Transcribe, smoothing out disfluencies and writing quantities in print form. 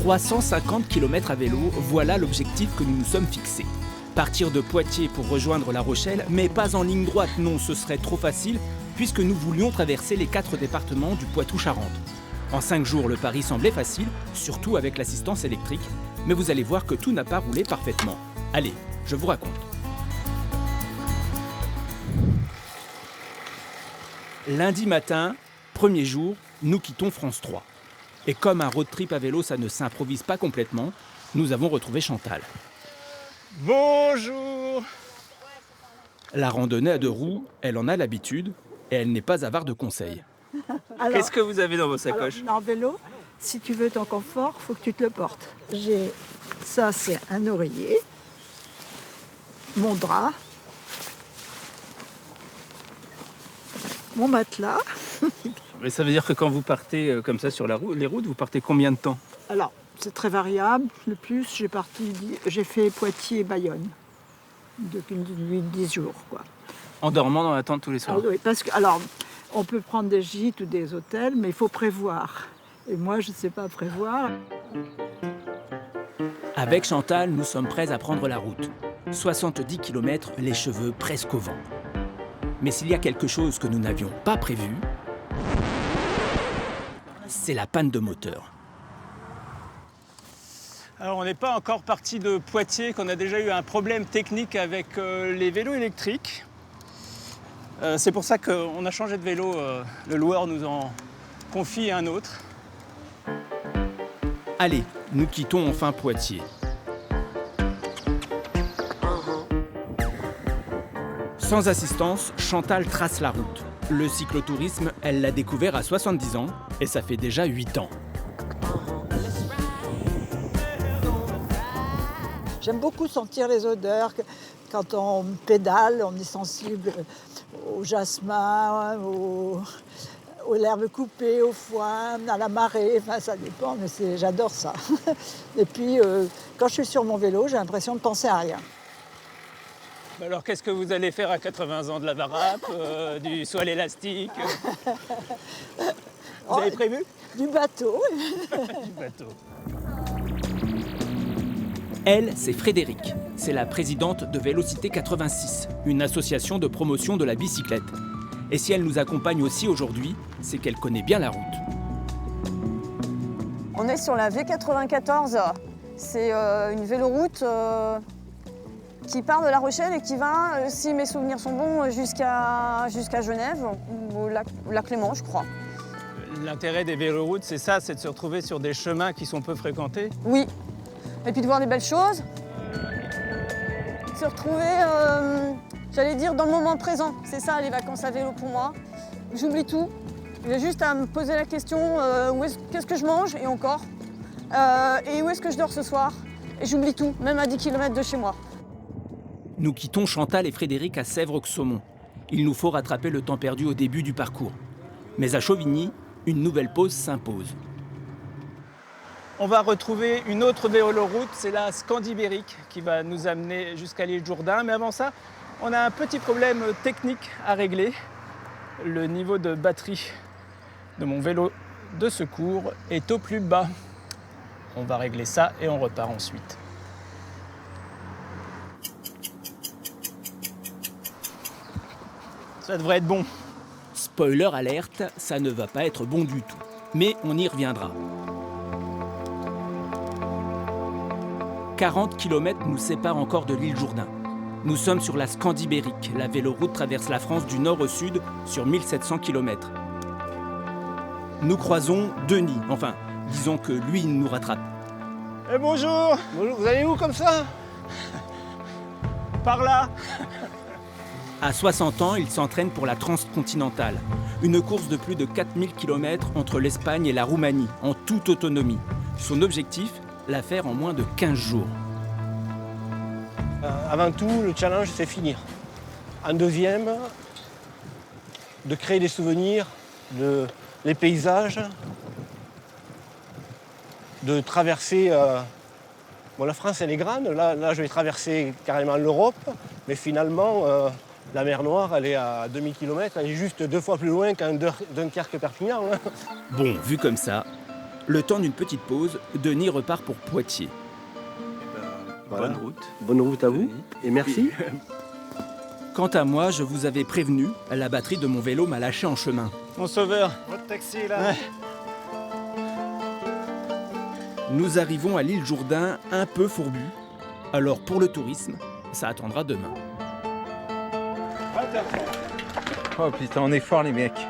350 km à vélo, voilà l'objectif que nous nous sommes fixés. Partir de Poitiers pour rejoindre La Rochelle, mais pas en ligne droite, non, ce serait trop facile, puisque nous voulions traverser les 4 départements du Poitou-Charentes. En 5 jours, le pari semblait facile, surtout avec l'assistance électrique, mais vous allez voir que tout n'a pas roulé parfaitement. Allez, je vous raconte. Lundi matin, premier jour, nous quittons France 3. Et comme un road trip à vélo, ça ne s'improvise pas complètement, nous avons retrouvé Chantal. Bonjour! La randonnée à 2 roues, elle en a l'habitude et elle n'est pas avare de conseils. Qu'est-ce que vous avez dans vos sacoches? En vélo, si tu veux ton confort, il faut que tu te le portes. Ça, c'est un oreiller, mon drap, mon matelas. Mais ça veut dire que quand vous partez comme ça sur les routes, vous partez combien de temps? Alors, c'est très variable. Le plus, j'ai fait Poitiers-Bayonne depuis 10 jours, quoi. En dormant dans la tente tous les soirs? Oui, parce que, on peut prendre des gîtes ou des hôtels, mais il faut prévoir. Et moi, je ne sais pas prévoir. Avec Chantal, nous sommes prêts à prendre la route. 70 km, les cheveux presque au vent. Mais s'il y a quelque chose que nous n'avions pas prévu, c'est la panne de moteur. Alors on n'est pas encore parti de Poitiers, qu'on a déjà eu un problème technique avec les vélos électriques. C'est pour ça qu'on a changé de vélo. Le loueur nous en confie un autre. Allez, nous quittons enfin Poitiers. Sans assistance, Chantal trace la route. Le cyclotourisme, elle l'a découvert à 70 ans et ça fait déjà 8 ans. J'aime beaucoup sentir les odeurs. Quand on pédale, on est sensible au jasmin, aux herbes coupées, au foin, à la marée. Enfin, ça dépend, mais j'adore ça. Et puis, quand je suis sur mon vélo, j'ai l'impression de penser à rien. Alors qu'est-ce que vous allez faire à 80 ans? De la varap, du saut à l'élastique? Vous avez prévu? Du bateau. Du bateau. Elle, c'est Frédéric. C'est la présidente de Vélocité 86, une association de promotion de la bicyclette. Et si elle nous accompagne aussi aujourd'hui, c'est qu'elle connaît bien la route. On est sur la V94. C'est une véloroute qui part de La Rochelle et qui va, si mes souvenirs sont bons, jusqu'à Genève, ou lac Léman, je crois. L'intérêt des véloroutes, c'est ça, c'est de se retrouver sur des chemins qui sont peu fréquentés. Oui, et puis de voir des belles choses. Se retrouver, j'allais dire, dans le moment présent. C'est ça, les vacances à vélo pour moi. J'oublie tout. J'ai juste à me poser la question, qu'est-ce que je mange, et encore, et où est-ce que je dors ce soir. Et j'oublie tout, même à 10 km de chez moi. Nous quittons Chantal et Frédéric à Sèvres-Saumon. Il nous faut rattraper le temps perdu au début du parcours. Mais à Chauvigny, une nouvelle pause s'impose. On va retrouver une autre véloroute, c'est la Scandibérique qui va nous amener jusqu'à l'île Jourdain. Mais avant ça, on a un petit problème technique à régler. Le niveau de batterie de mon vélo de secours est au plus bas. On va régler ça et on repart ensuite. Ça devrait être bon. Spoiler alerte, ça ne va pas être bon du tout. Mais on y reviendra. 40 km nous séparent encore de l'île Jourdain. Nous sommes sur la Scandibérique. La véloroute traverse la France du nord au sud sur 1700 km. Nous croisons Denis. Enfin, disons que lui nous rattrape. Eh bonjour! Bonjour, vous allez où comme ça? Par là! À 60 ans, il s'entraîne pour la Transcontinentale, une course de plus de 4000 km entre l'Espagne et la Roumanie, en toute autonomie. Son objectif, la faire en moins de 15 jours. Avant tout, le challenge, c'est finir. En deuxième, de créer des souvenirs, les paysages, de traverser... la France, elle est grande. Là, je vais traverser carrément l'Europe, mais finalement... la mer Noire, elle est à 2000 km, elle est juste 2 fois plus loin qu'un Dunkerque-Perpignan. Bon, vu comme ça, Le temps d'une petite pause, Denis repart pour Poitiers. Voilà. Bonne route. Bonne route à vous et merci. Quant à moi, je vous avais prévenu, la batterie de mon vélo m'a lâché en chemin. Mon sauveur. Votre taxi est là. Nous arrivons à l'île Jourdain un peu fourbu. Alors pour le tourisme, ça attendra demain. Oh putain, on est fort les mecs.